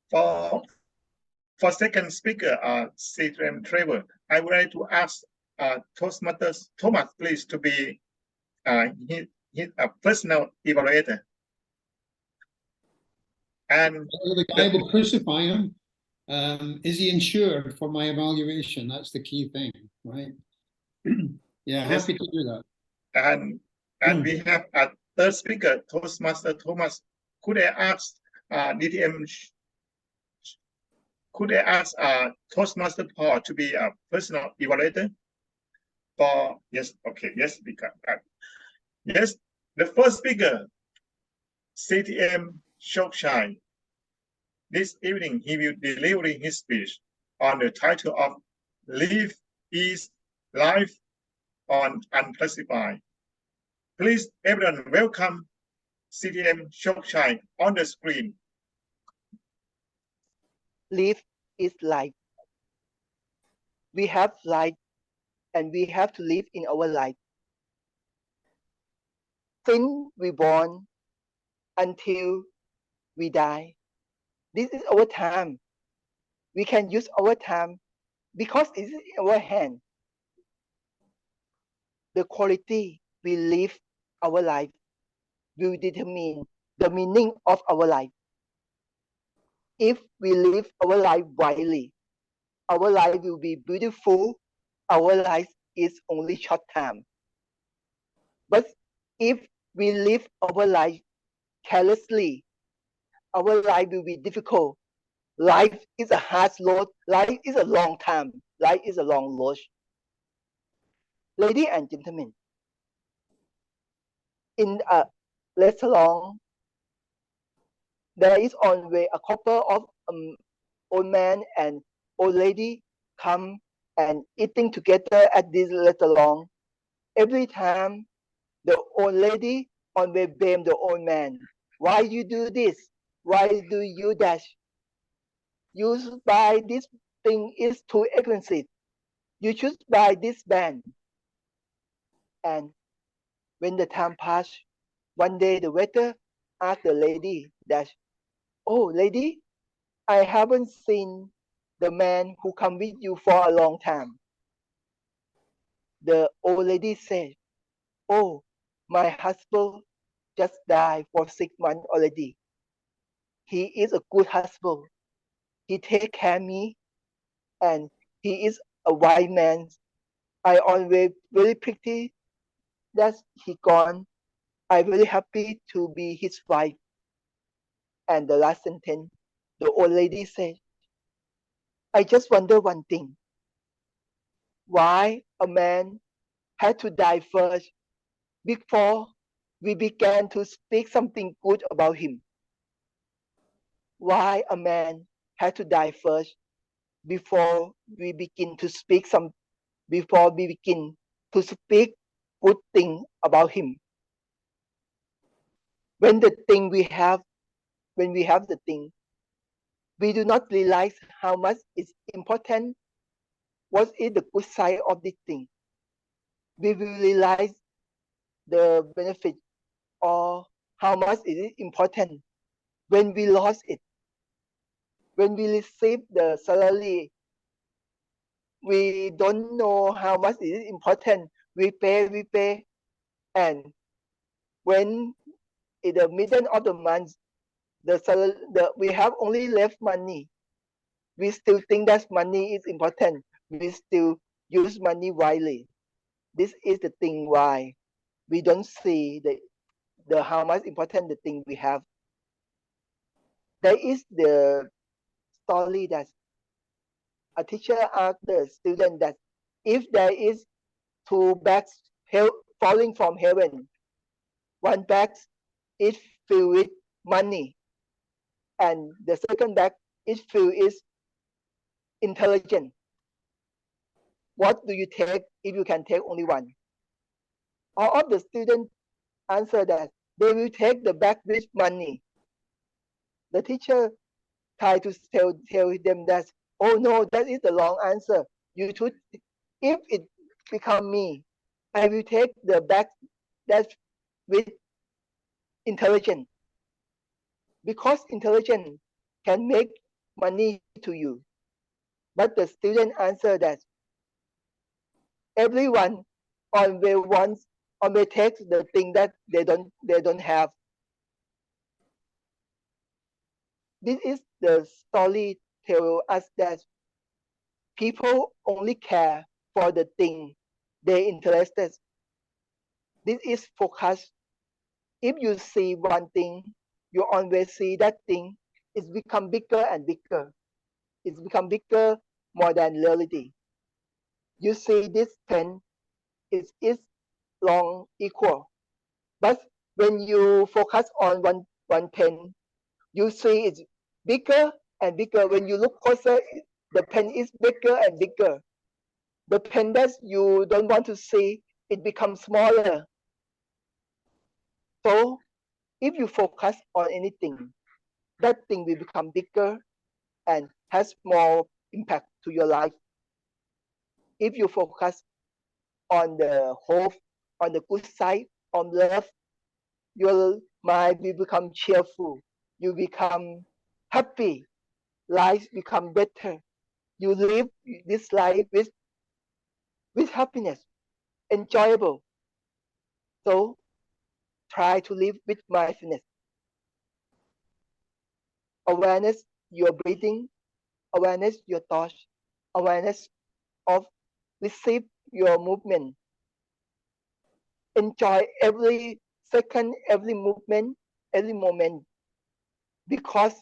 For second speaker, CTM Trevor, I would like to ask Toastmasters Thomas, please, to be his personal evaluator. And the guy will crucify him. Is he insured for my evaluation? That's the key thing, right? Yeah, yes. Happy to do that. And we have a third speaker, Toastmaster Thomas. Could I ask DTM? Could I ask Toastmaster Paul to be a personal evaluator? For yes, okay, yes, because yes, the first speaker, CTM Shokshai. This evening, he will deliver his speech on the title of "Live is Life on Unclassified." Please, everyone, welcome CTM Shokshai on the screen. Life is life. We have life, and we have to live in our life. Since we born until we die, this is our time. We can use our time because it's in our hand. The quality we live our life will determine the meaning of our life. If we live our life wisely, our life will be beautiful. Our life is only short time. But if we live our life carelessly, our life will be difficult. Life is a hard road. Life is a long time. Life is a long road. Ladies and gentlemen, in a restaurant, there is always a couple of old man and old lady come and eating together at this restaurant. Every time, the old lady always blame the old man. Why you do this? Why do you that? You buy this thing is too expensive. You should buy this band. And when the time passed, one day the waiter asked the lady that, "Oh, lady, I haven't seen the man who come with you for a long time." The old lady said, "Oh, my husband just died for 6 months already. He is a good husband. He take care of me, and he is a wise man. I always very pretty that he gone. I'm very happy to be his wife." And the last sentence, the old lady said, "I just wonder one thing. Why a man had to die first before we began to speak something good about him? Why a man had to die first before we begin to speak good thing about him? When we have the thing, we do not realize how much it's important. What is the good side of this thing? We will realize the benefit or how much it is important when we lost it. When we receive the salary, we don't know how much it is important. We pay, and when in the middle of the month, we have only left money. We still think that money is important. We still use money wisely. This is the thing why we don't see the how much important the thing we have. There is the story that a teacher asked the student that if there is two bags falling from heaven, one bag is filled with money, and the second bag is filled with intelligence. What do you take if you can take only one? All of the students answer that they will take the bag with money. The teacher tried to tell them that, "Oh no, that is the wrong answer. You should, if it become me, I will take the bag that with intelligence." because intelligence can make money to you. But the student answered that everyone always wants always takes the thing that they don't have. This is the story tell us that people only care for the thing they interested. This is focus. If you see one thing, you always see that thing. It's become bigger and bigger. It's become bigger more than reality. You see this pen is long equal. But when you focus on one pen, you see it's bigger and bigger. When you look closer, the pen is bigger and bigger. The pen that you don't want to see, it becomes smaller. So if you focus on anything, that thing will become bigger and has more impact to your life. If you focus on the hope, on the good side, on love, your mind will become cheerful. You become happy. Life become better. You live this life with happiness, enjoyable. So try to live with mindfulness. Awareness your breathing, awareness your thoughts, awareness of receive your movement. Enjoy every second, every movement, every moment, because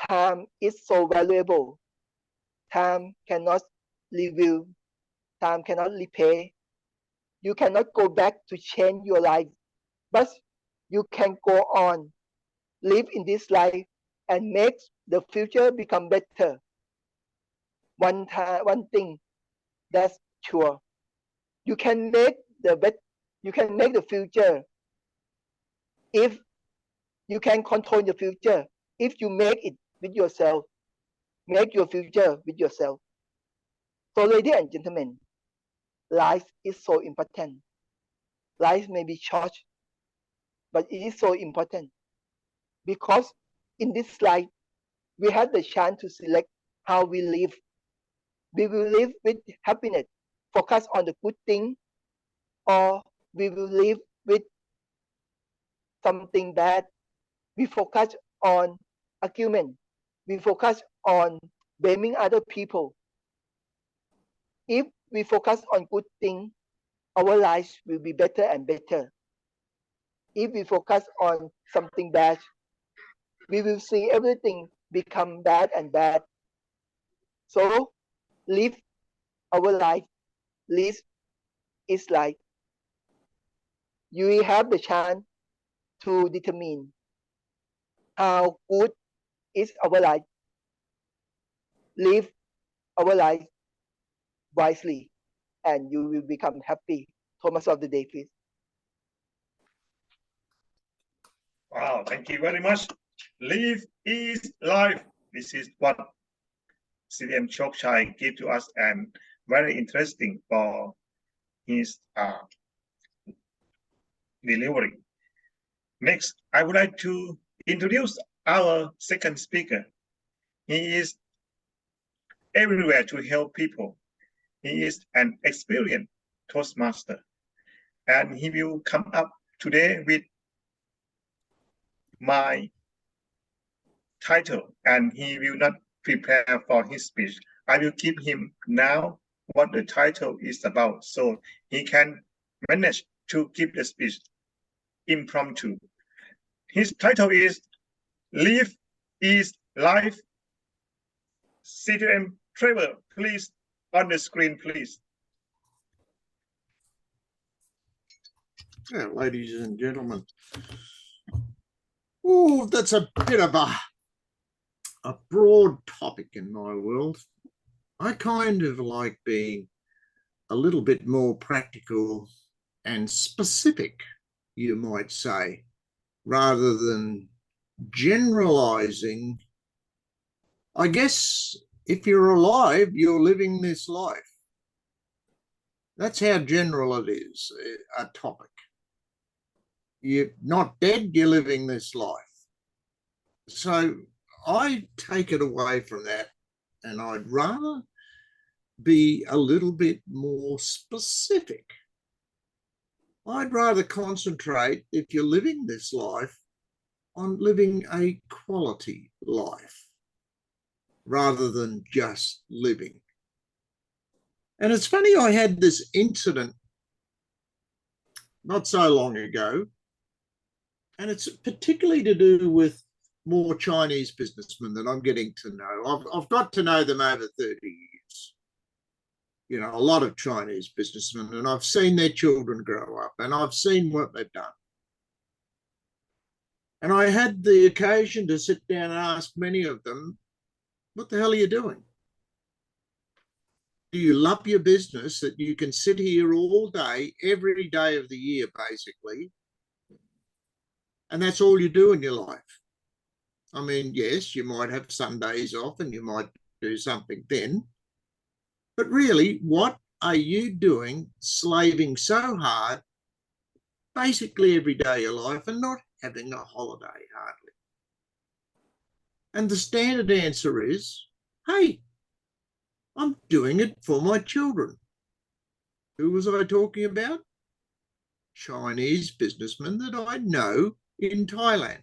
time is so valuable. Time cannot review, time cannot repay. You cannot go back to change your life, but you can go on, live in this life, and make the future become better. One thing that's sure, you can make you can make the future if you can control the future. If you make it with yourself, make your future with yourself. So, ladies and gentlemen, life is so important. Life may be short, but it is so important because in this life we have the chance to select how we live. We will live with happiness, focus on the good thing, or we will live with something bad. We focus on argument. We focus on blaming other people. If we focus on good thing, our lives will be better and better. If we focus on something bad, we will see everything become bad and bad. So live our life. Live is life. You have the chance to determine how good is our life. Live our life wisely, and you will become happy. Thomas of the day, please. Wow, thank you very much. Live is life. This is what CDM Chokchai gave to us, and very interesting for his delivery. Next, I would like to introduce our second speaker. He is everywhere to help people. He is an experienced Toastmaster, and he will come up today with my title, and he will not prepare for his speech. I will give him now what the title is about, so he can manage to give the speech impromptu. His title is Live is Life. CTM Trevor, please, on the screen, please. Yeah, ladies and gentlemen. Oh, that's a bit of a broad topic in my world. I kind of like being a little bit more practical and specific, you might say, rather than generalizing. I guess if you're alive, you're living this life. That's how general it is, a topic. You're not dead, you're living this life. So I take it away from that, and I'd rather be a little bit more specific. I'd rather concentrate, if you're living this life, on living a quality life rather than just living. And it's funny, I had this incident not so long ago, and it's particularly to do with more Chinese businessmen that I'm getting to know. I've got to know them over 30 years. You know, a lot of Chinese businessmen, and I've seen their children grow up, and I've seen what they've done. And I had the occasion to sit down and ask many of them, what the hell are you doing? Do you love your business that you can sit here all day, every day of the year, basically, and that's all you do in your life? I mean, yes, you might have some days off and you might do something then, but really, what are you doing slaving so hard, basically every day of your life, and not having a holiday hardly? And the standard answer is, hey, I'm doing it for my children. Who was I talking about? Chinese businessmen that I know in Thailand.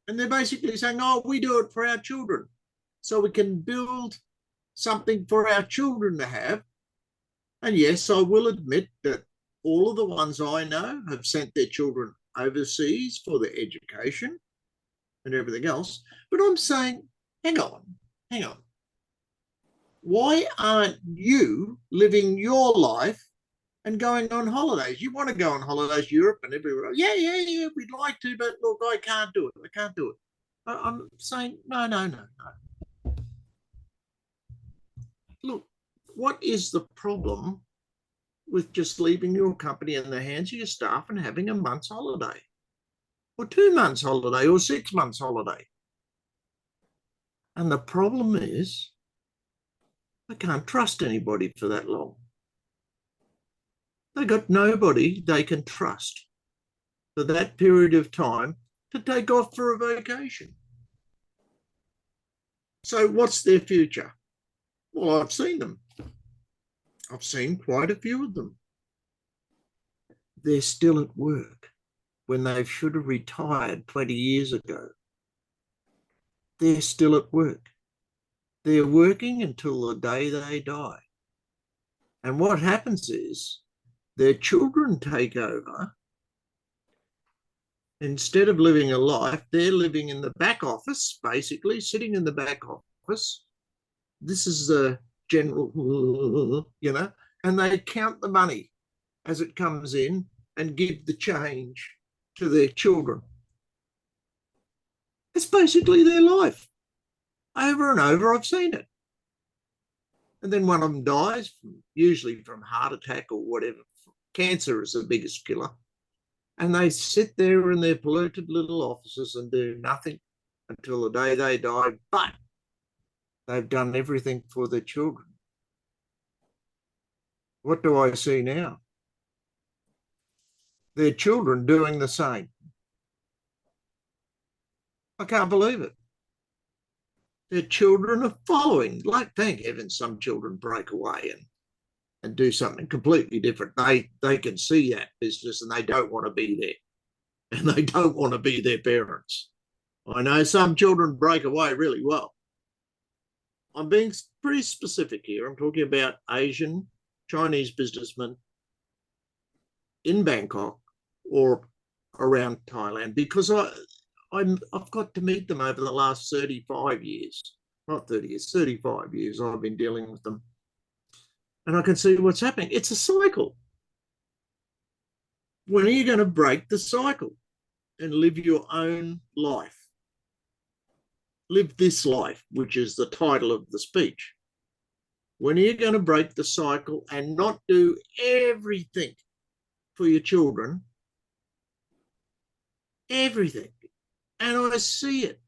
And they're basically saying, oh, we do it for our children, so we can build something for our children to have. And yes, I will admit that all of the ones I know have sent their children overseas for their education and everything else. But I'm saying, hang on. Why aren't you living your life and going on holidays? You want to go on holidays, Europe and everywhere. Yeah, we'd like to, but look, I can't do it. I'm saying, no. Look, what is the problem with just leaving your company in the hands of your staff and having a month's holiday, or 2 months holiday, or 6 months holiday? And the problem is, I can't trust anybody for that long. They got nobody they can trust for that period of time to take off for a vacation. So what's their future? Well, I've seen them. I've seen quite a few of them. They're still at work when they should have retired 20 years ago. They're still at work. They're working until the day they die. And what happens is their children take over. Instead of living a life, they're living in the back office, basically, sitting in the back office. This is the general, and they count the money as it comes in and give the change to their children. It's basically their life. Over and over, I've seen it. And then one of them dies, usually from heart attack or whatever. Cancer is the biggest killer. And they sit there in their polluted little offices and do nothing until the day they die, but they've done everything for their children. What do I see now? Their children doing the same. I can't believe it. Their children are following. Like, thank heavens, some children break away and do something completely different. They can see that business and they don't want to be there. And they don't want to be their parents. I know some children break away really well. I'm being pretty specific here. I'm talking about Asian, Chinese businessmen in Bangkok or around Thailand, because I've got to meet them over the last 35 years. Not 30 years, 35 years I've been dealing with them. And I can see what's happening. It's a cycle. When are you going to break the cycle and live your own life? Live this life, which is the title of the speech. When are you going to break the cycle and not do everything for your children? Everything. And I see it.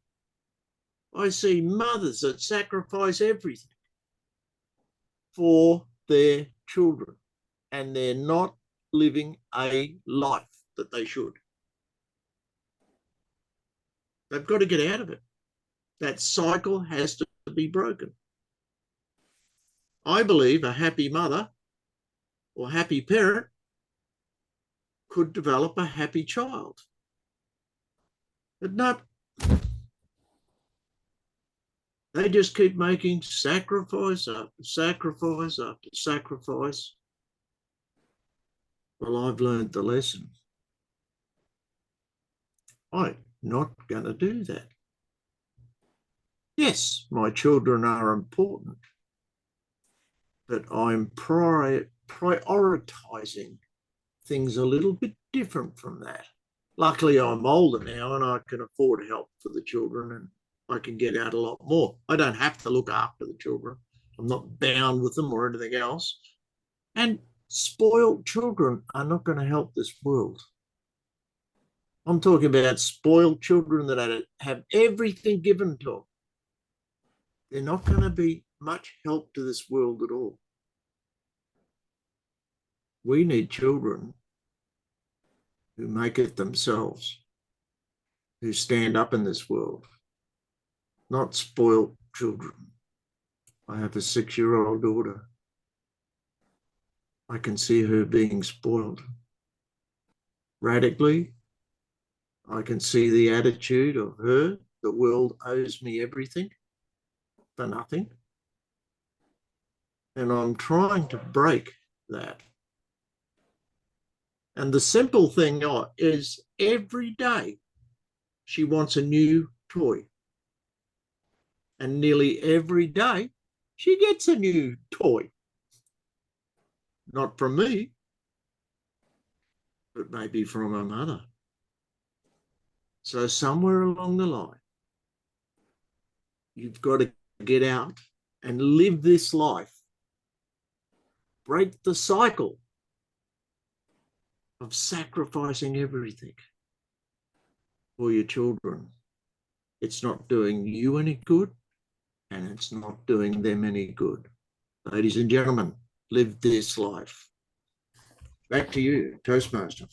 I see mothers that sacrifice everything for their children, and they're not living a life that they should. They've got to get out of it. That cycle has to be broken. I believe a happy mother or happy parent could develop a happy child. But not, they just keep making sacrifice after sacrifice after sacrifice. Well, I've learned the lesson. I'm not going to do that. Yes, my children are important, but I'm prioritizing things a little bit different from that. Luckily, I'm older now and I can afford help for the children and I can get out a lot more. I don't have to look after the children. I'm not bound with them or anything else. And spoiled children are not going to help this world. I'm talking about spoiled children that have everything given to them. They're not going to be much help to this world at all. We need children who make it themselves, who stand up in this world, not spoiled children. I have a 6-year-old daughter. I can see her being spoiled. Radically, I can see the attitude of her. The world owes me everything for nothing. And I'm trying to break that. And the simple thing is every day she wants a new toy. And nearly every day she gets a new toy. Not from me, but maybe from her mother. So somewhere along the line, you've got to get out and live this life. Break the cycle of sacrificing everything for your children. It's not doing you any good, and it's not doing them any good. Ladies and gentlemen, live this life. Back to you, Toastmaster.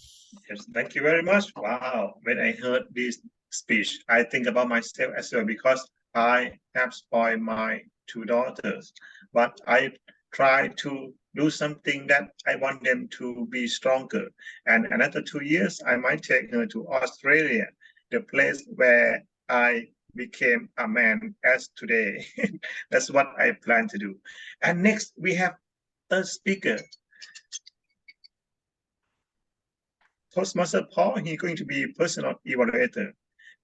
Yes, thank you very much. Wow, when I heard this speech, I think about myself as well, because I have spoiled my 2 daughters, but I try to do something that I want them to be stronger. And another 2 years, I might take her to Australia, the place where I became a man as today. That's what I plan to do. And next, we have a speaker. Toastmaster Paul, he's going to be personal evaluator,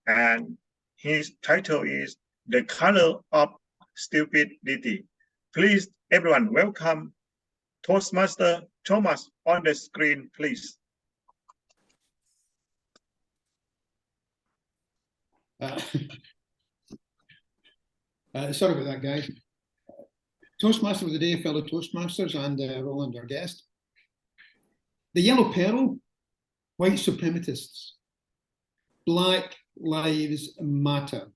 and his title is The Color of Stupidity. Please, everyone, welcome Toastmaster Thomas on the screen, please. Sorry about that, guys. Toastmaster of the day, fellow Toastmasters, and Roland, our guest. The Yellow Peril, white supremacists, Black Lives Matter.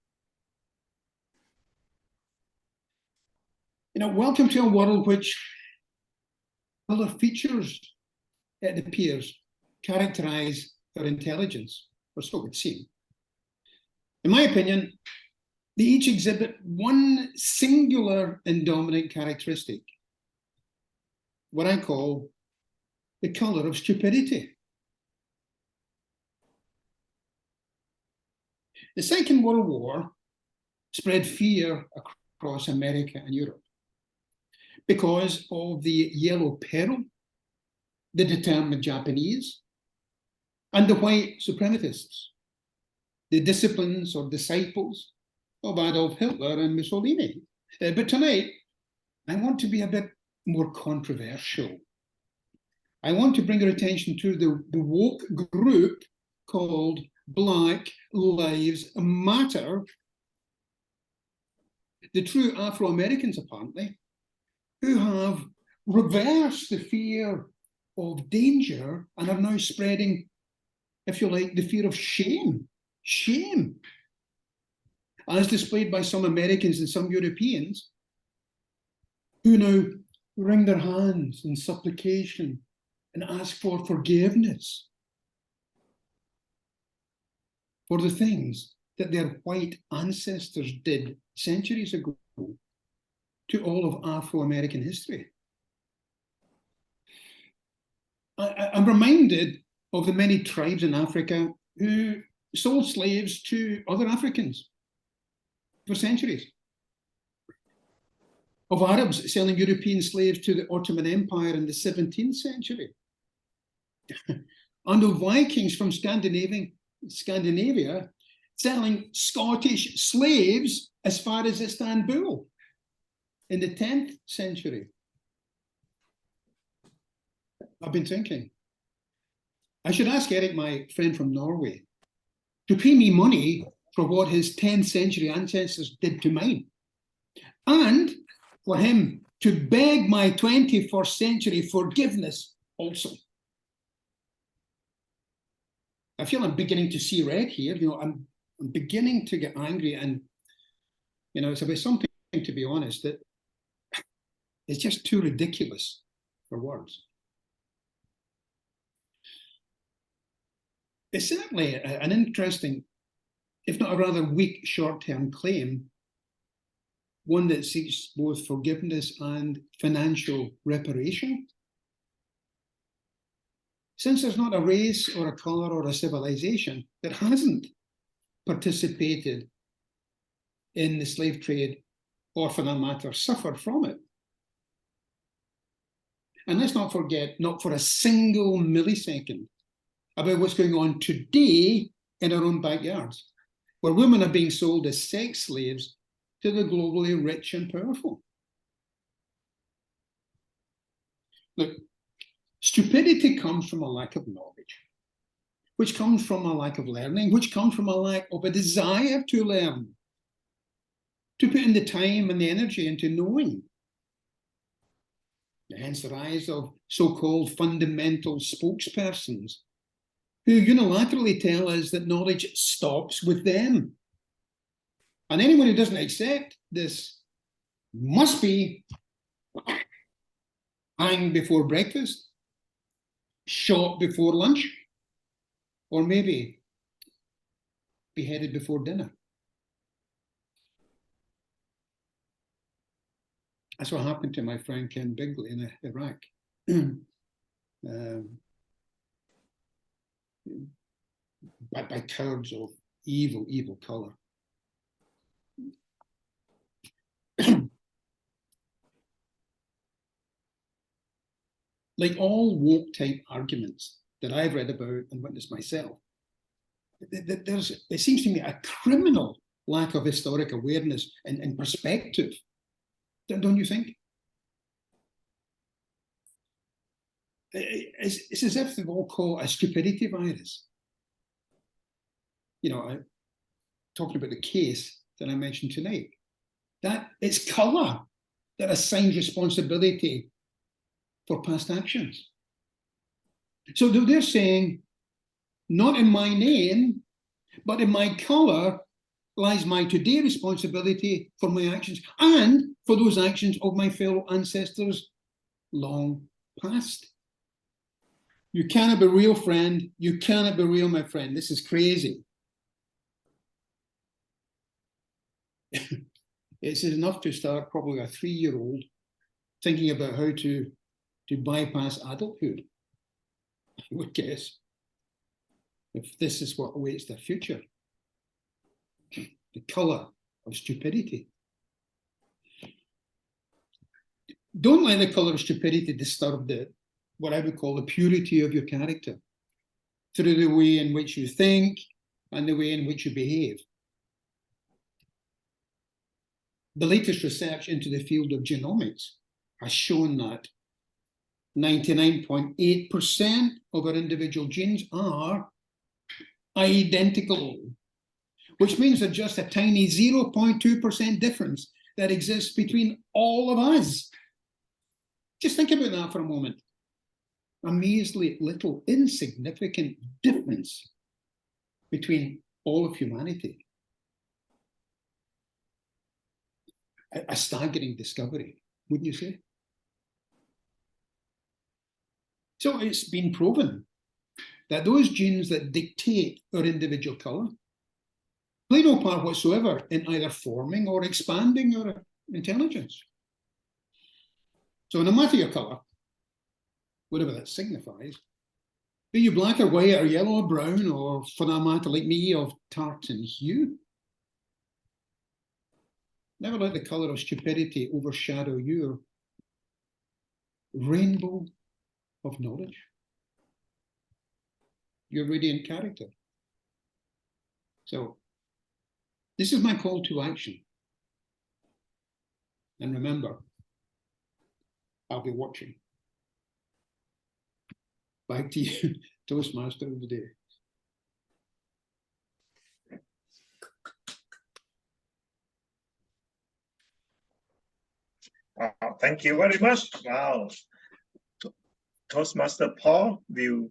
You know, welcome to a world which other features, it appears, characterize our intelligence, or so it would seem. In my opinion, they each exhibit one singular and dominant characteristic, what I call the color of stupidity. The Second World War spread fear across America and Europe because of the Yellow Peril, the determined Japanese, and the white supremacists, the disciples or disciples of Adolf Hitler and Mussolini. But tonight, I want to be a bit more controversial. I want to bring your attention to the woke group called Black Lives Matter. The true Afro-Americans, apparently, who have reversed the fear of danger and are now spreading, if you like, the fear of shame. Shame. As displayed by some Americans and some Europeans, who now wring their hands in supplication and ask for forgiveness for the things that their white ancestors did centuries ago to all of Afro-American history. I'm reminded of the many tribes in Africa who sold slaves to other Africans for centuries. Of Arabs selling European slaves to the Ottoman Empire in the 17th century. And of Vikings from Scandinavia selling Scottish slaves as far as Istanbul in the 10th century. I've been thinking, I should ask Eric, my friend from Norway, to pay me money for what his 10th century ancestors did to mine, and for him to beg my 21st century forgiveness also. I feel I'm beginning to see red here. You know, I'm beginning to get angry, and you know, it's about something, to be honest, that it's just too ridiculous for words. It's certainly an interesting, if not a rather weak short-term claim, one that seeks both forgiveness and financial reparation. Since there's not a race or a colour or a civilization that hasn't participated in the slave trade, or for that matter, suffered from it. And let's not forget, not for a single millisecond, about what's going on today in our own backyards, where women are being sold as sex slaves to the globally rich and powerful. Look, stupidity comes from a lack of knowledge, which comes from a lack of learning, which comes from a lack of a desire to learn, to put in the time and the energy into knowing. Hence the rise of so-called fundamental spokespersons who unilaterally tell us that knowledge stops with them. And anyone who doesn't accept this must be hanged before breakfast, shot before lunch, or maybe beheaded before dinner. That's what happened to my friend Ken Bigley in Iraq. By cowards of evil, evil colour. Like all woke type arguments that I've read about and witnessed myself, it seems to me a criminal lack of historic awareness and perspective. Don't you think? It's as if they've all caught a stupidity virus. You know, talking about the case that I mentioned tonight, that it's colour that assigns responsibility for past actions. So they're saying, not in my name, but in my colour lies my today responsibility for my actions and for those actions of my fellow ancestors long past. You cannot be real, friend. You cannot be real, my friend. This is crazy. It's enough to start probably a 3-year-old thinking about how to bypass adulthood, I would guess, if this is what awaits their future. The colour of stupidity. Don't let the colour of stupidity disturb what I would call the purity of your character through the way in which you think and the way in which you behave. The latest research into the field of genomics has shown that 99.8% of our individual genes are identical, which means there's just a tiny 0.2% difference that exists between all of us. Just think about that for a moment. A measly little insignificant difference between all of humanity. A staggering discovery, wouldn't you say? So it's been proven that those genes that dictate our individual colour play no part whatsoever in either forming or expanding your intelligence. So no matter your colour, whatever that signifies, be you black or white or yellow or brown, or for that matter like me, of tartan hue, never let the colour of stupidity overshadow your rainbow of knowledge, your radiant character. So this is my call to action. And remember, I'll be watching. Back to you, Toastmaster of the day. Thank you very much. Wow. Toastmaster Paul will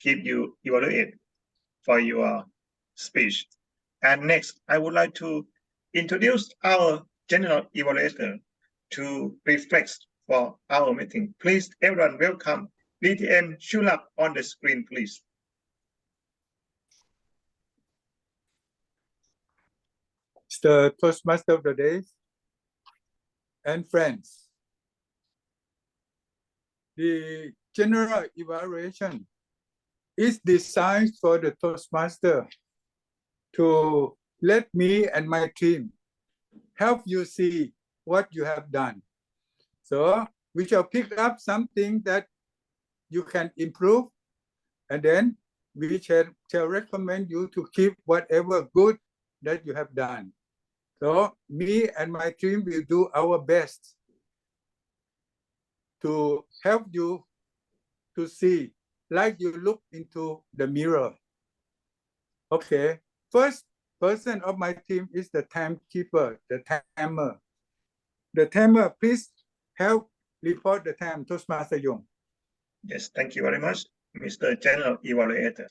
give you evaluate for your speech. And next, I would like to introduce our general evaluator to reflect for our meeting. Please, everyone, welcome BTM Shulap on the screen, please. The Toastmaster of the day and friends. The general evaluation is designed for the Toastmaster to let me and my team help you see what you have done. So we shall pick up something that you can improve, and then we shall recommend you to keep whatever good that you have done. So me and my team will do our best to help you to see like you look into the mirror. Okay, first person of my team is the timekeeper, the timer. The timer, please help report the time, Toastmaster Yong. Yes, thank you very much, Mr. General Evaluator.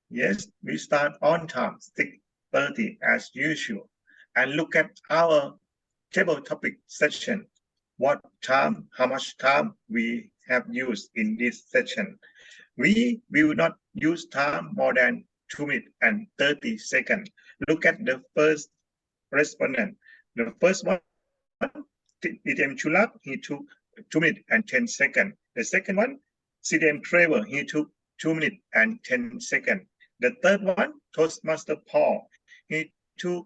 Yes, we start on time, 6:30 as usual, and look at our table topic section. What time, how much time we have used in this session. We will not use time more than 2 minutes and 30 seconds. Look at the first respondent. The first one, CDM Chulap, he took 2 minutes and 10 seconds. The second one, CDM Trevor, he took 2 minutes and 10 seconds. The third one, Toastmaster Paul, he took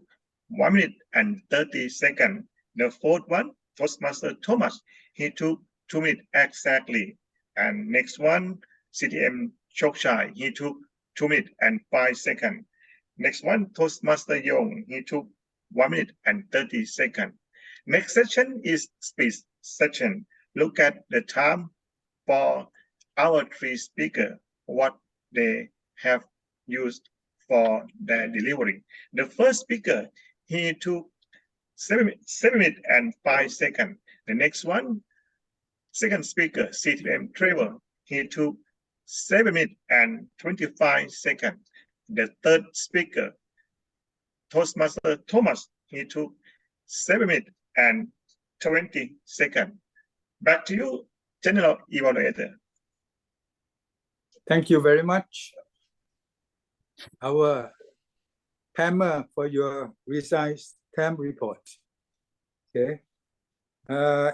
1 minute and 30 seconds. The fourth one, Toastmaster Thomas, he took 2 minutes exactly. And next one, CDM Chokshai, he took 2 minutes and 5 seconds. Next one, Toastmaster Yong, he took 1 minute and 30 seconds. Next section is speech section. Look at the time for our three speakers, what they have used for their delivery. The first speaker, he took 7 minutes and 5 seconds. The next one, second speaker, CTM Trevor, he took 7 minutes and 25 seconds. The third speaker, Toastmaster Thomas, he took 7 minutes and 20 seconds. Back to you, General Evaluator. Thank you very much. Our timer for your precise time report. Okay.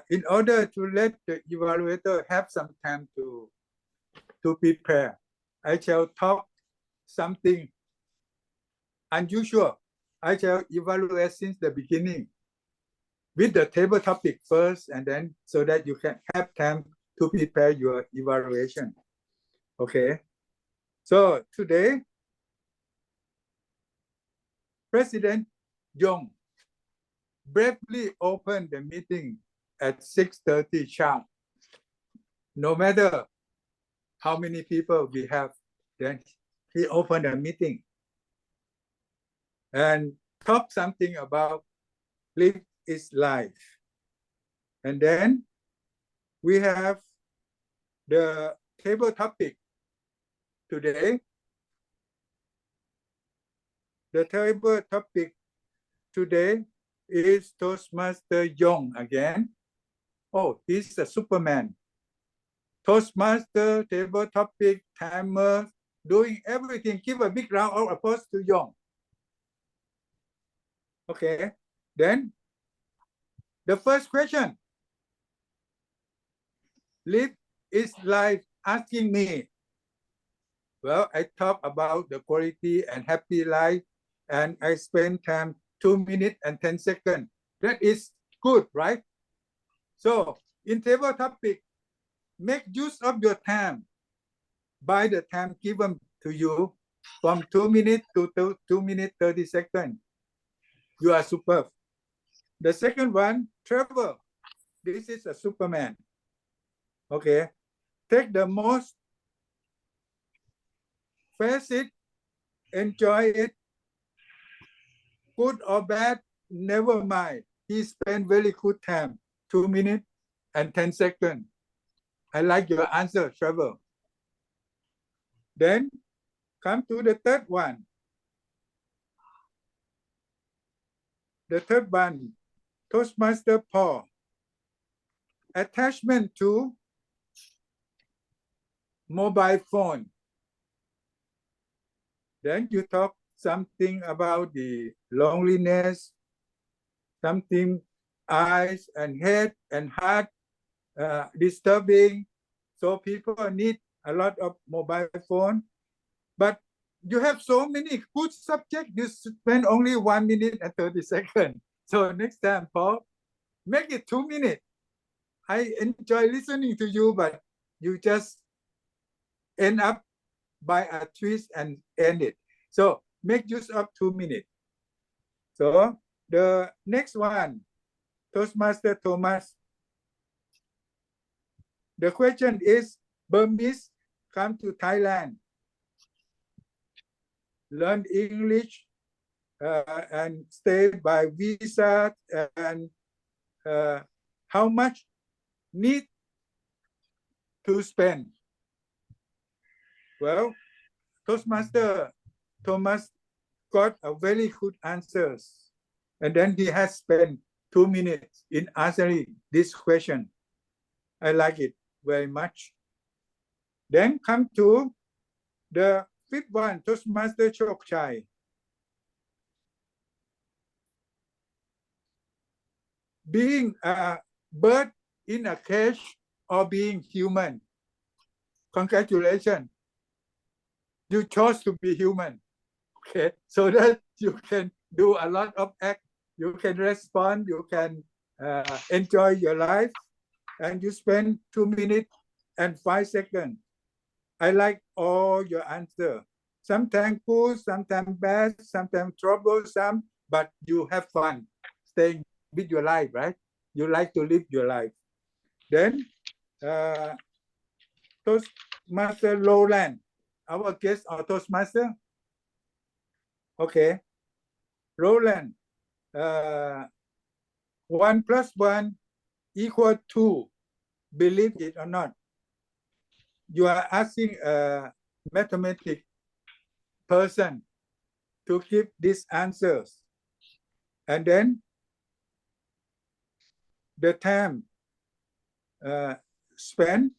In order to let the evaluator have some time to prepare, I shall talk something unusual. I shall evaluate since the beginning with the table topic first, and then so that you can have time to prepare your evaluation. Okay. So today, President Yong bravely opened the meeting at 6:30 sharp. No matter how many people we have, then he opened the meeting and talked something about live is life. And then we have the table topic today. The table topic today is Toastmaster Yong again. Oh, he's a Superman. Toastmaster, table topic, timer, doing everything. Give a big round of applause to Yong. Okay. Then the first question. Live is like asking me. Well, I talk about the quality and happy life, and I spend time 2 minutes and 10 seconds. That is good, right? So in table topic, make use of your time by the time given to you from 2 minutes to 2 minutes 30 seconds. You are superb. The second one, travel. This is a Superman. Okay. Take the most, face it, enjoy it, good or bad, never mind. He spent very good time, 2 minutes and 10 seconds. I like your answer, travel. Then come to the third one. The third one, Toastmaster Paul. Attachment to mobile phone. Then you talk something about the loneliness, something eyes and head and heart disturbing. So people need a lot of mobile phone. But you have so many good subjects, you spend only 1 minute and 30 seconds. So next time, Paul, make it 2 minutes. I enjoy listening to you, but you just end up by a twist and end it. So make use of 2 minutes. So the next one, Toastmaster Thomas. The question is, Burmese come to Thailand, learn English, and stay by visa, and how much need to spend? Well, Toastmaster Thomas got a very good answers. And then he has spent 2 minutes in answering this question. I like it very much. Then come to the fifth one, Toastmaster Chok Chai. Being a bird in a cage or being human. Congratulations. You chose to be human. Okay, so that you can do a lot of act. You can respond, you can enjoy your life, and you spend 2 minutes and 5 seconds. I like all your answer. Sometimes good, sometimes bad, sometimes troublesome, but you have fun staying with your life, right? You like to live your life. Then Toastmaster Roland, our guest or Toastmaster. Okay, Roland, 1 + 1 = 2. Believe it or not. You are asking a mathematics person to give these answers. And then the time spent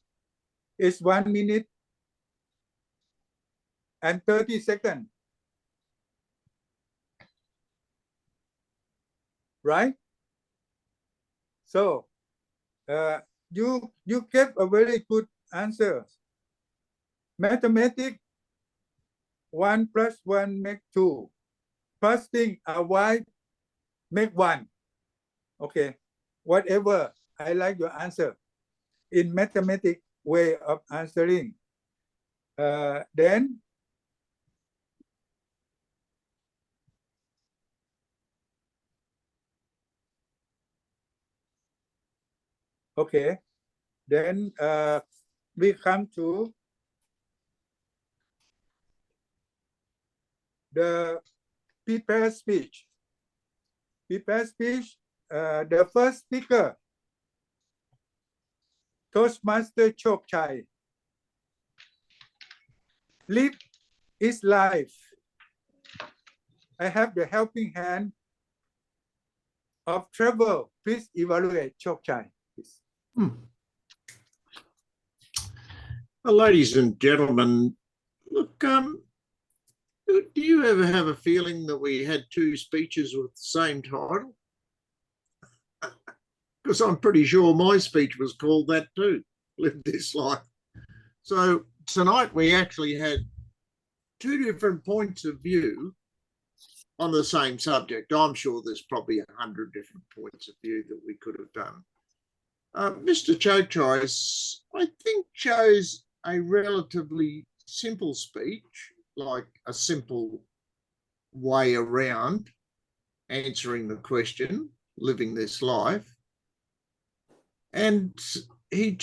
is 1 minute and 30 seconds. Right? So you gave a very good answer. Mathematics, 1 + 1 make 2. Fasting a wife make 1. Okay, whatever. I like your answer. In mathematics way of answering. Then okay, then we come to the prepared speech. Prepared speech, the first speaker, Toastmaster Chok Chai. Live is life. I have the helping hand of travel. Please evaluate Chok Chai. Well, ladies and gentlemen, look, Do you ever have a feeling that we had two speeches with the same title? Because I'm pretty sure my speech was called that too, Live This Life. So tonight we actually had two different points of view on the same subject. I'm sure there's probably 100 different points of view that we could have done. Mr. Chochai, I think, chose a relatively simple speech, like a simple way around answering the question, living this life. And he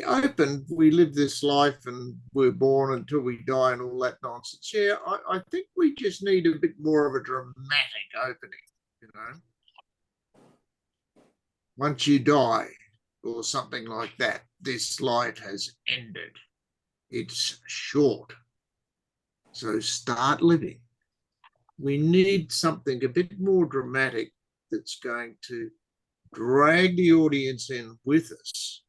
opened, we live this life and we're born until we die and all that nonsense. Yeah, I think we just need a bit more of a dramatic opening, you know. Once you die or something like that, this life has ended. It's short. So start living. We need something a bit more dramatic that's going to drag the audience in with us,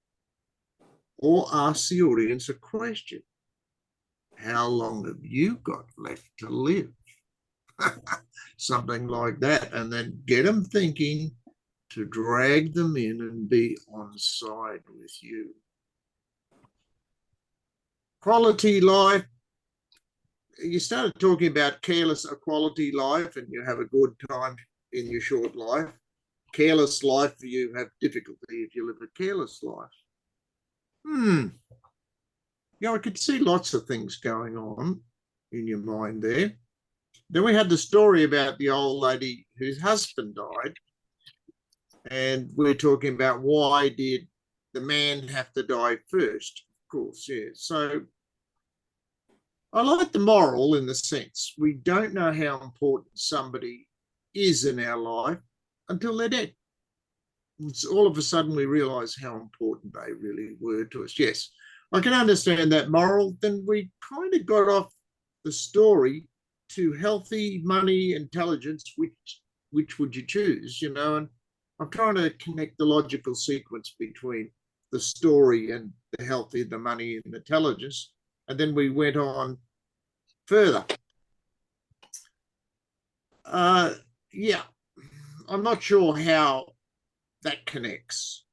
or ask the audience a question. How long have you got left to live? Something like that. And then get them thinking, to drag them in and be on side with you. Quality life. You started talking about careless quality life and you have a good time in your short life. Careless life, you have difficulty if you live a careless life. Yeah, I could see lots of things going on in your mind there. Then we had the story about the old lady whose husband died. And we're talking about, why did the man have to die first? Of course, yeah. So I like the moral in the sense we don't know how important somebody is in our life until they're dead. It's all of a sudden we realise how important they really were to us. Yes, I can understand that moral. Then we kind of got off the story to healthy, money, intelligence. Which would you choose? You know, and I'm trying to connect the logical sequence between the story and the healthy, the money, and the intelligence. And then we went on further. Yeah, I'm not sure how that connects.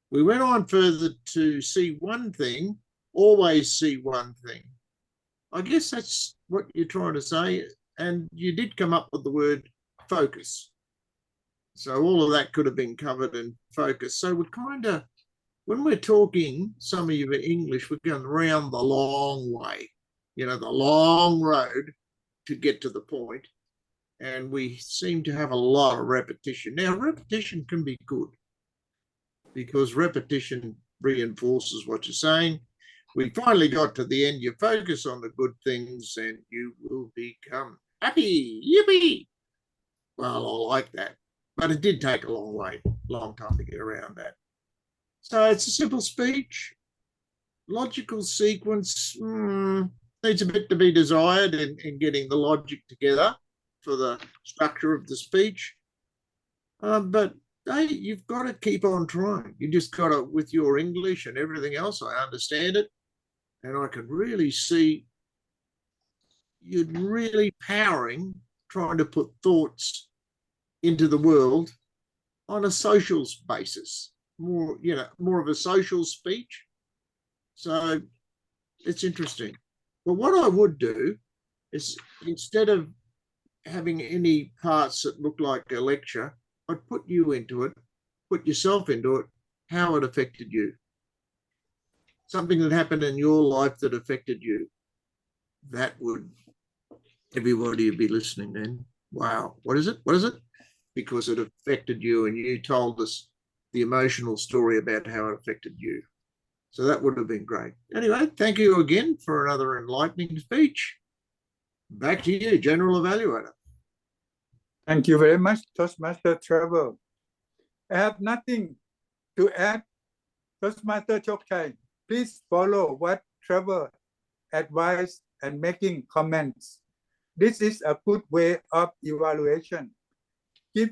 We went on further to see one thing, always see one thing. I guess that's what you're trying to say. And you did come up with the word focus. So all of that could have been covered in focus. So we're kind of, when we're talking, some of you in English, we're going around the long way, you know, the long road to get to the point. And we seem to have a lot of repetition. Now, repetition can be good because repetition reinforces what you're saying. We finally got to the end. You focus on the good things and you will become happy. Yippee! Well, I like that. But it did take a long time to get around that. So it's a simple speech. Logical sequence needs a bit to be desired in getting the logic together for the structure of the speech. But hey, you've got to keep on trying. You just got to, with your English and everything else, I understand it. And I can really see you're really powering, trying to put thoughts into the world on a social basis, more of a social speech. So it's interesting. But what I would do is, instead of having any parts that look like a lecture, I'd put you into it, put yourself into it, how it affected you. Something that happened in your life that affected you. That would, everybody would be listening then. Wow, what is it? What is it? Because it affected you and you told us the emotional story about how it affected you. So that would have been great. Anyway, thank you again for another enlightening speech. Back to you, General Evaluator. Thank you very much, Toastmaster Trevor. I have nothing to add. Toastmaster Chochai, please follow what Trevor advised and making comments. This is a good way of evaluation. He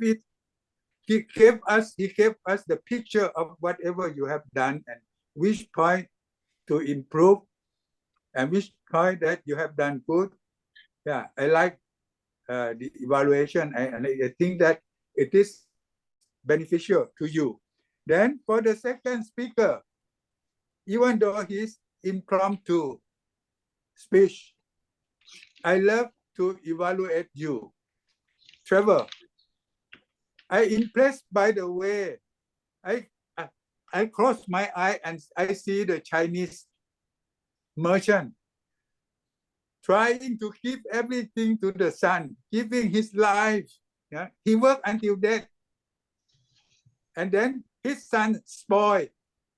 gave us the picture of whatever you have done and which point to improve and which point that you have done good. Yeah, I like the evaluation, and I think that it is beneficial to you. Then for the second speaker, even though he's impromptu speech, I love to evaluate you. Trevor, I impressed by the way I close my eye and I see the Chinese merchant trying to give everything to the son, giving his life. Yeah? He worked until death. And then his son spoiled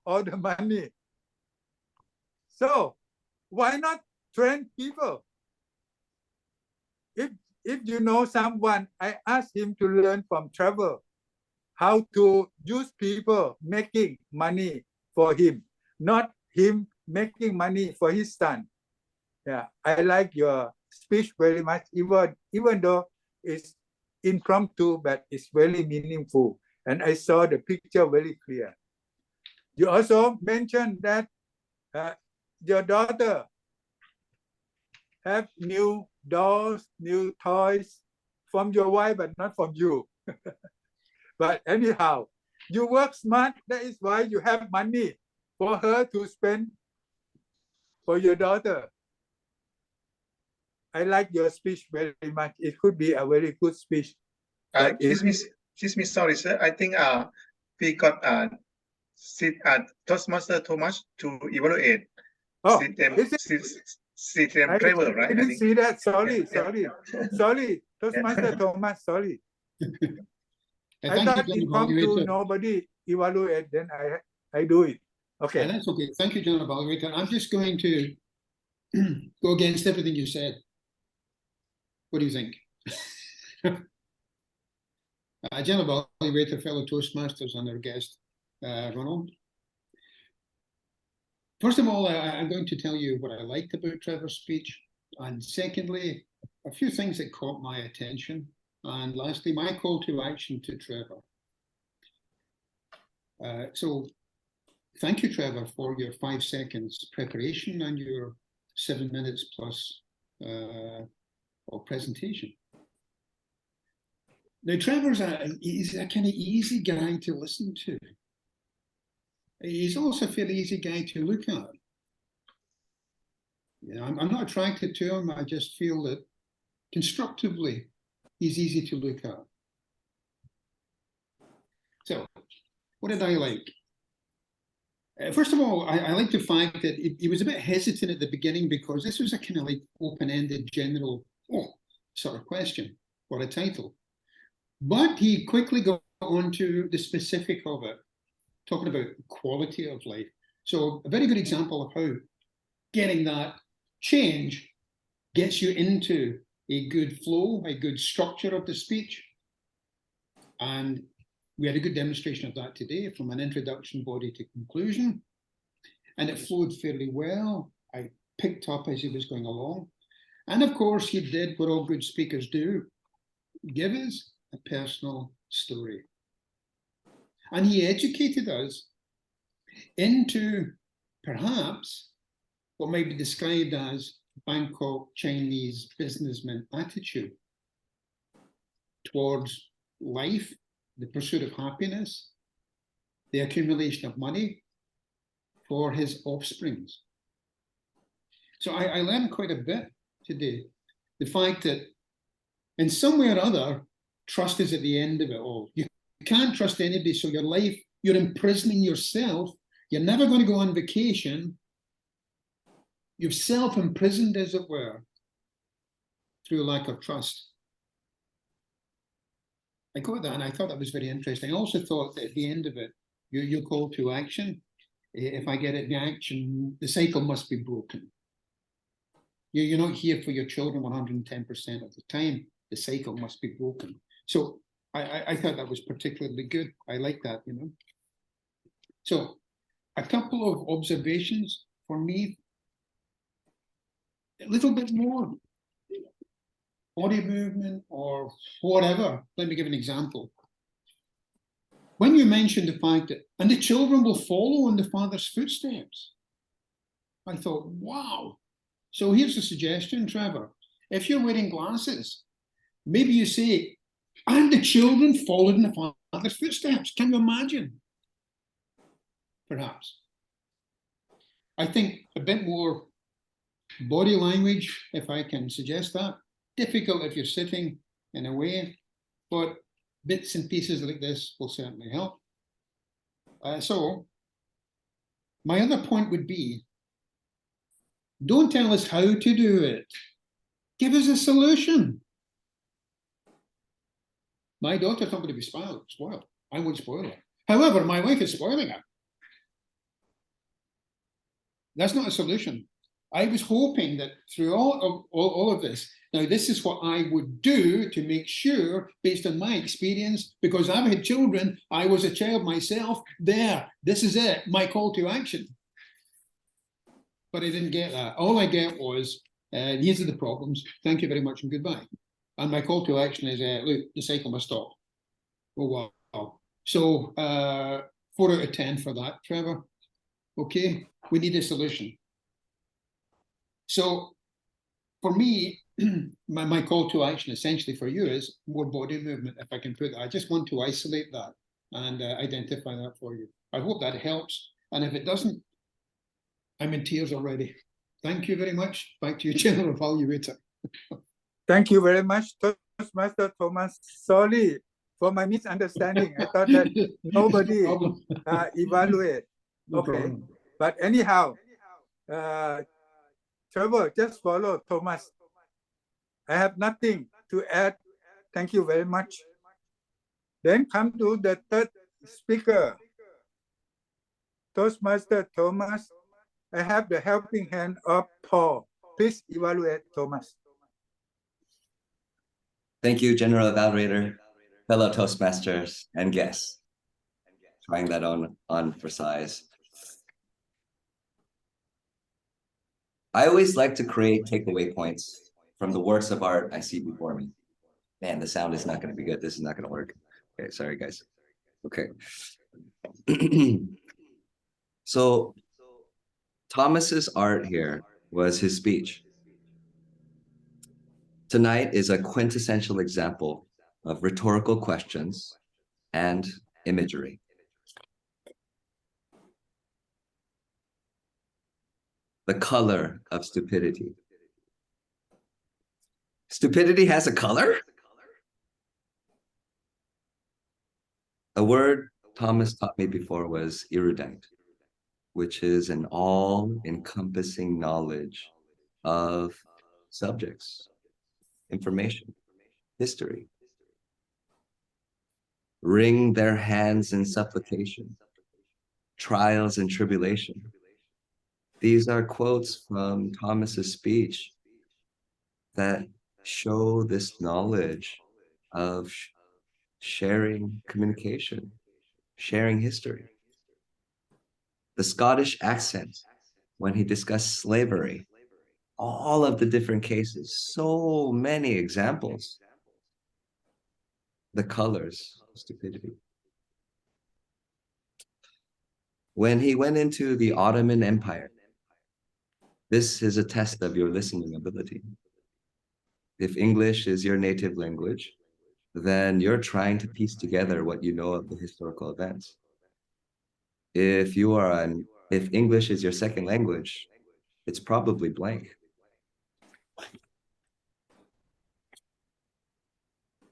all the money. So why not train people? If you know someone, I ask him to learn from Trevor how to use people making money for him, not him making money for his son. Yeah, I like your speech very much, even though it's impromptu, but it's very meaningful. And I saw the picture very clear. You also mentioned that your daughter have new dolls, new toys from your wife, but not from you. But anyhow, you work smart. That is why you have money for her to spend for your daughter. I like your speech very much. It could be a very good speech. Excuse me, sorry, sir. I think we got Toastmaster Thomas to evaluate. Oh, Trevor, right? I didn't see that. Sorry. Toastmaster Yeah. Thomas, sorry. I Thank thought you, John impromptu, Evaluator. nobody evaluate, then I do it. Okay. That's okay. Thank you, John Evaluator. I'm just going to go against everything you said. What do you think? John Evaluator, fellow Toastmasters, and our guest, Ronald. First of all, I'm going to tell you what I liked about Trevor's speech. And secondly, a few things that caught my attention. And lastly, my call to action to Trevor. So thank you, Trevor, for your 5 seconds preparation and your 7 minutes plus of presentation. Now, Trevor's he's a kind of easy guy to listen to. He's also a fairly easy guy to look at. You know, I'm not attracted to him. I just feel that constructively, he's easy to look at. So, what did I like? First of all, I like the fact that he was a bit hesitant at the beginning because this was a kind of like open-ended general sort of question or a title. But he quickly got onto the specific of it, talking about quality of life. So a very good example of how getting that change gets you into a good flow, a good structure of the speech. And we had a good demonstration of that today, from an introduction body to conclusion. And it flowed fairly well. I picked up as he was going along. And of course, he did what all good speakers do, give us a personal story. And he educated us into perhaps what might be described as Bangkok Chinese businessman attitude towards life, the pursuit of happiness, the accumulation of money for his offsprings. So I learned quite a bit today. The fact that in some way or other, trust is at the end of it all. You can't trust anybody, so your life, you're imprisoning yourself. You're never going to go on vacation. You've self-imprisoned, as it were, through lack of trust. I got that, and I thought that was very interesting. I also thought that at the end of it, your call to action, if I get it in action, the cycle must be broken. You're not here for your children 110% of the time. The cycle must be broken. So I thought that was particularly good. I like that, you know. So a couple of observations for me. A little bit more body movement or whatever. Let me give an example. When you mentioned the fact that, and the children will follow in the father's footsteps, I thought, wow. So here's a suggestion, Trevor. If you're wearing glasses, maybe you say, and the children followed in the father's footsteps. Can you imagine? Perhaps. I think a bit more body language, if I can suggest that. Difficult if you're sitting in a way, but bits and pieces like this will certainly help. So my other point would be, don't tell us how to do it. Give us a solution. My daughter's not going to be spoiled. I won't spoil her. However, my wife is spoiling her. That's not a solution. I was hoping that through all of this, now this is what I would do to make sure, based on my experience, because I've had children, I was a child myself, this is it, my call to action. But I didn't get that. All I get was, these are the problems, thank you very much and goodbye. And my call to action is, look, the cycle must stop. Oh, wow. So 4 out of 10 for that, Trevor. Okay, we need a solution. So for me, my call to action essentially for you is more body movement, if I can put that. I just want to isolate that and identify that for you. I hope that helps. And if it doesn't, I'm in tears already. Thank you very much. Back to you, General Evaluator. Thank you very much, Toastmaster Thomas. Sorry for my misunderstanding. I thought that nobody evaluate. No Okay, problem. but anyhow, Trevor, just follow Thomas. I have nothing to add. Thank you very much. Then come to the third speaker, Toastmaster Thomas. I have the helping hand of Paul. Please evaluate Thomas. Thank you, General Evaluator, fellow Toastmasters, and guests. Trying that on for size. I always like to create takeaway points from the works of art I see before me. Man, the sound is not going to be good. This is not going to work. Okay, sorry, guys. Okay. So Thomas's art here was his speech. Tonight is a quintessential example of rhetorical questions and imagery. The color of stupidity. Stupidity has a color? A word Thomas taught me before was erudite, which is an all-encompassing knowledge of subjects, information, history. Wring their hands in supplication, trials and tribulation. These are quotes from Thomas's speech that show this knowledge of sharing communication, sharing history. The Scottish accent when he discussed slavery, all of the different cases, so many examples. The colors of stupidity. When he went into the Ottoman Empire, this is a test of your listening ability. If English is your native language, then you're trying to piece together what you know of the historical events. If English is your second language, it's probably blank.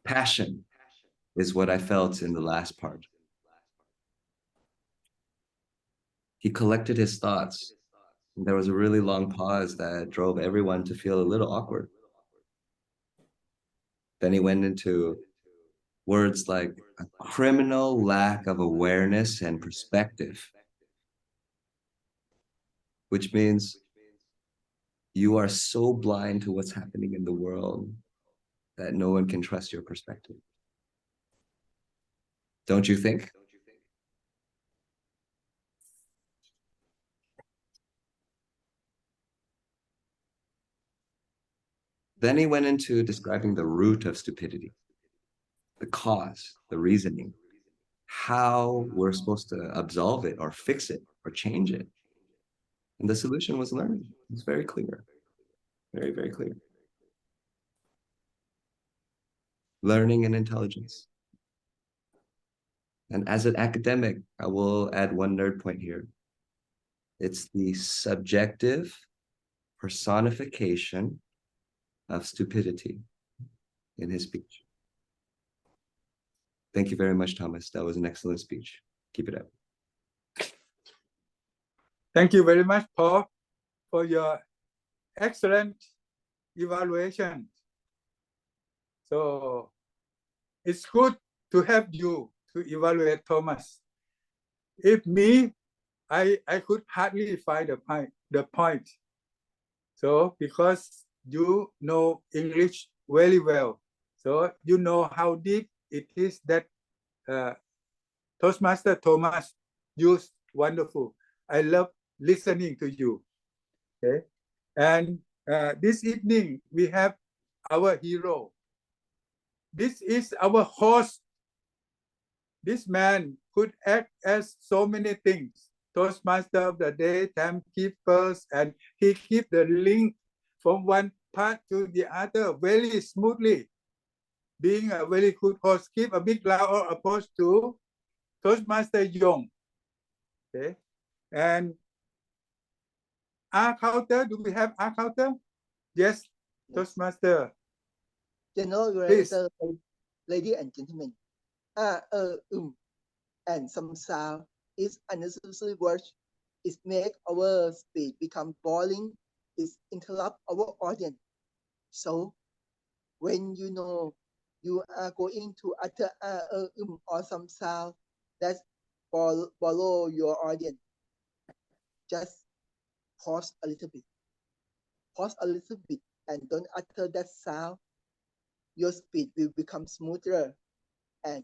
Passion is what I felt in the last part. He collected his thoughts. There was a really long pause that drove everyone to feel a little awkward. Then he went into words like a criminal lack of awareness and perspective, which means you are so blind to what's happening in the world that no one can trust your perspective. Don't you think? Then he went into describing the root of stupidity, the cause, the reasoning, how we're supposed to absolve it or fix it or change it. And the solution was learning. It's very clear, very, very clear. learning and intelligence. And as an academic, I will add one nerd point here. It's the subjective personification of stupidity in his speech. Thank you very much, Thomas. That was an excellent speech. Keep it up. Thank you very much, Paul, for your excellent evaluation. So it's good to have you to evaluate Thomas. If me, I could hardly find the point. So because you know English very well, so you know how deep it is that Toastmaster Thomas used wonderful. I love listening to you. Okay, and this evening we have our hero. This is our host. This man could act as so many things. Toastmaster of the day, timekeepers, and he keep the link from one part to the other very smoothly. Being a very good host, give a big round of applause to Toastmaster Yong. Okay, and our counter. Do we have our counter? Yes, Toastmaster. General Director, ladies and gentlemen, and some sound is unnecessary words. It make our speech become boring. It interrupt our audience. So when you know you are going to utter or some sound that follow your audience, just pause a little bit. Pause a little bit and don't utter that sound. Your speech will become smoother and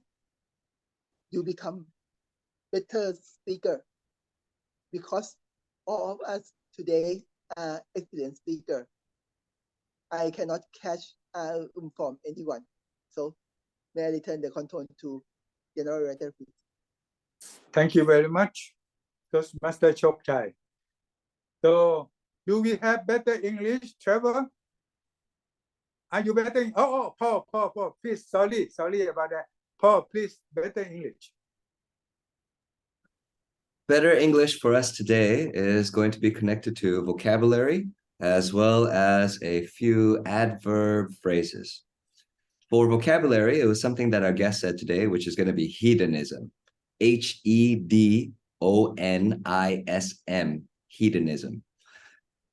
you become better speaker, because all of us today are experienced speaker. I cannot catch from anyone. So may I return the control to General Director, please. Thank you very much, Toastmaster Chokchai. So do we have better English, Trevor? Are you better? Oh, Paul, please, sorry about that. Paul, please, better English. Better English for us today is going to be connected to vocabulary as well as a few adverb phrases. For vocabulary, it was something that our guest said today, which is going to be hedonism. Hedonism. Hedonism.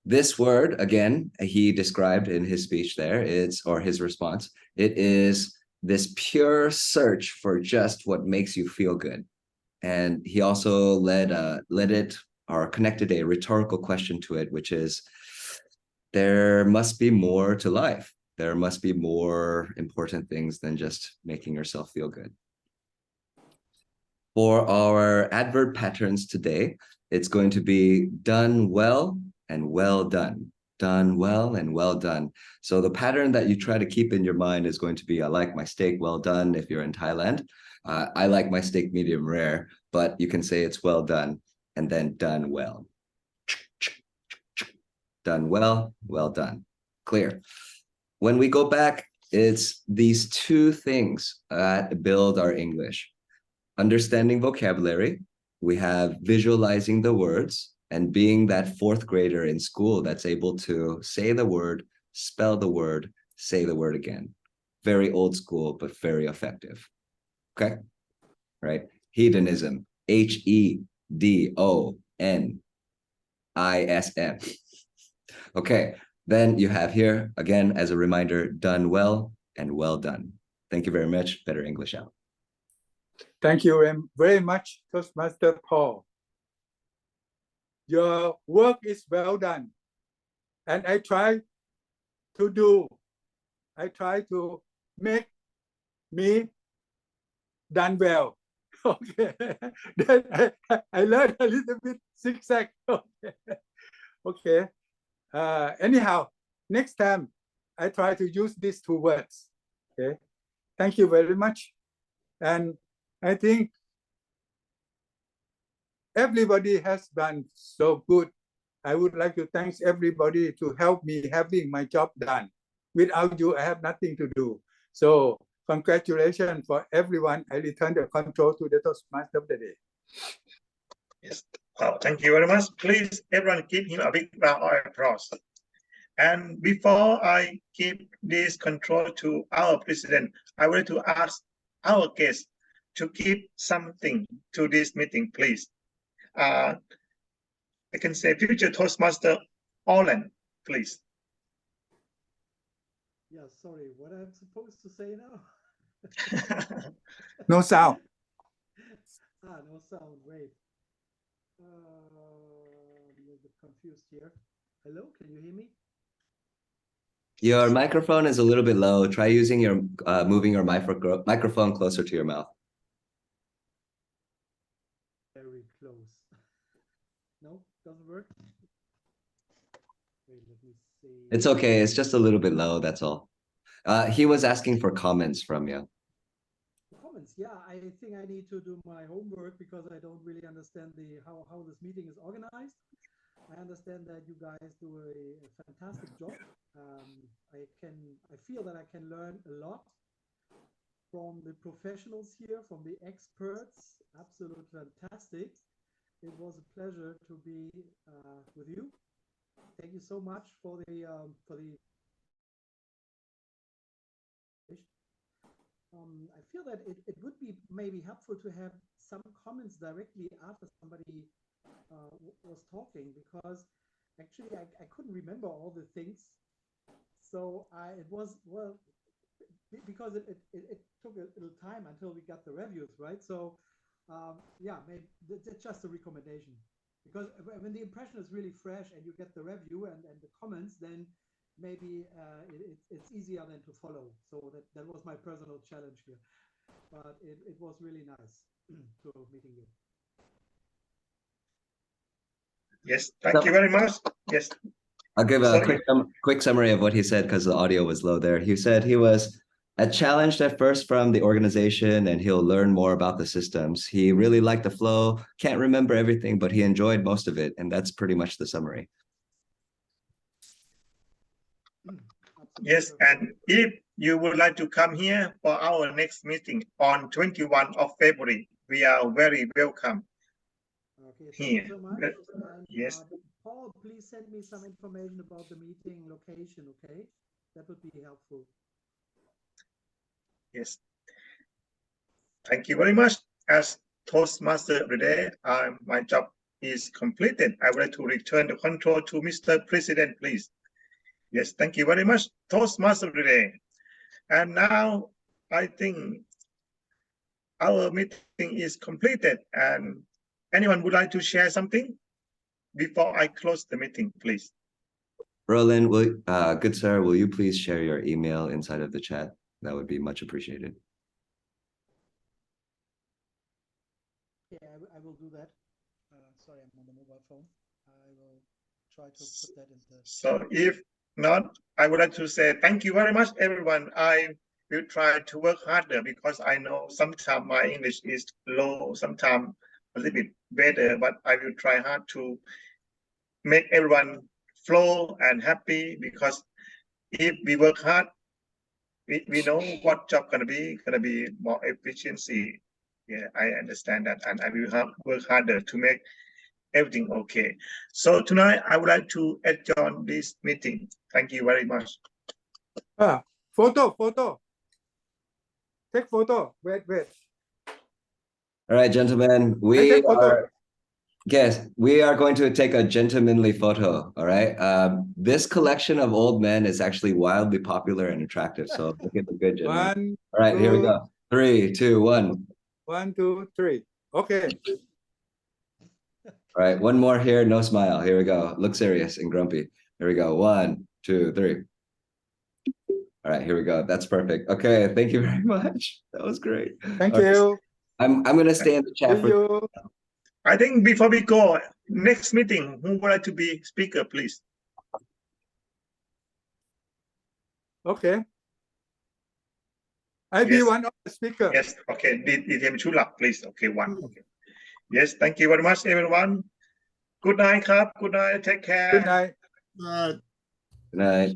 This word, again, he described in his speech there, or his response, it is this pure search for just what makes you feel good. And he also led it or connected a rhetorical question to it, which is, there must be more to life. There must be more important things than just making yourself feel good. For our adverb patterns today, it's going to be done well and well done. Done well and well done. So the pattern that you try to keep in your mind is going to be, I like my steak well done if you're in Thailand. I like my steak medium rare, but you can say it's well done and then done well. Done well, well done. Clear. When we go back, it's these two things that build our English. Understanding vocabulary, we have visualizing the words, and being that fourth grader in school that's able to say the word, spell the word, say the word again. Very old school, but very effective. Okay? Right? Hedonism. Hedonism. Okay. Then you have here, again, as a reminder, done well and well done. Thank you very much. Better English out. Thank you very much, Toastmaster Paul. Your work is well done. And I try to make me done well. Okay. Then I learned a little bit zigzag. Okay. Anyhow, next time I try to use these two words. Okay. Thank you very much. And I think everybody has done so good. I would like to thank everybody to help me having my job done. Without you, I have nothing to do. So Congratulations for everyone. I return the control to the Toastmaster of the day. Yes. Well, thank you very much. Please, everyone, give him a big round of applause. And before I give this control to our president, I would like to ask our guests to give something to this meeting, please. I can say future Toastmaster Orland, please. Yeah, sorry, what I'm supposed to say now? No sound. No sound, wait. I'm a little bit confused here. Hello, can you hear me? Your microphone is a little bit low. Try using your moving your microphone closer to your mouth. Very close. No, doesn't work. Wait, let me see. It's okay. It's just a little bit low. That's all. He was asking for comments from you. Comments, yeah, I think I need to do my homework because I don't really understand how this meeting is organized. I understand that you guys do a fantastic job. I feel that I can learn a lot from the professionals here, from the experts. Absolutely fantastic. It was a pleasure to be with you. Thank you so much for the I feel that it would be maybe helpful to have some comments directly after somebody was talking, because actually I couldn't remember all the things. So it was, well, because it took a little time until we got the reviews, right? So yeah, maybe that's just a recommendation, because when the impression is really fresh and you get the review and the comments, then maybe it's easier than to follow. So that was my personal challenge here, but it was really nice to meeting you. Yes, thank you very much. Yes. I'll give a quick summary of what he said because the audio was low there. He said he was challenged at first from the organization and he'll learn more about the systems. He really liked the flow, can't remember everything, but he enjoyed most of it. And that's pretty much the summary. Yes, and if you would like to come here for our next meeting on 21 of February, we are very welcome. Okay, thank here. you so much. And, Yes. Paul, please send me some information about the meeting location, okay? That would be helpful. Yes. Thank you very much. As Toastmaster of the day, my job is completed. I would like to return the control to Mr. President, please. Yes, thank you very much, Toastmaster of the day. And now I think our meeting is completed. And anyone would like to share something before I close the meeting, please? Roland, good sir, will you please share your email inside of the chat? That would be much appreciated. Yeah, I will do that. Sorry, I'm on the mobile phone. I will try to put that in the... So if not, I would like to say thank you very much, everyone. I will try to work harder because I know sometimes my English is low, sometimes a little bit better, but I will try hard to make everyone flow and happy, because if we work hard, we know what job gonna be more efficiency. Yeah, I understand that, and I will work harder to make everything okay. So tonight I would like to adjourn this meeting. Thank you very much. Photo. Take photo. Wait. All right, gentlemen, we are going to take a gentlemanly photo. All right. This collection of old men is actually wildly popular and attractive. So look at the good gentlemen. All right, here we go. 3, 2, 1. 1, 2, 3. Okay. All right, one more here. No smile. Here we go. Look serious and grumpy. Here we go. 1, 2, 3. All right, here we go. That's perfect. Okay, thank you very much. That was great. Thank you. I'm gonna stay in the chat for you. I think before we go, next meeting, who would like to be speaker, please? Okay. I be one of the speakers. Yes, okay. Chulak, please. Okay, one. Okay. Yes, thank you very much, everyone. Good night, Kap. Good night. Take care. Good night. Good night.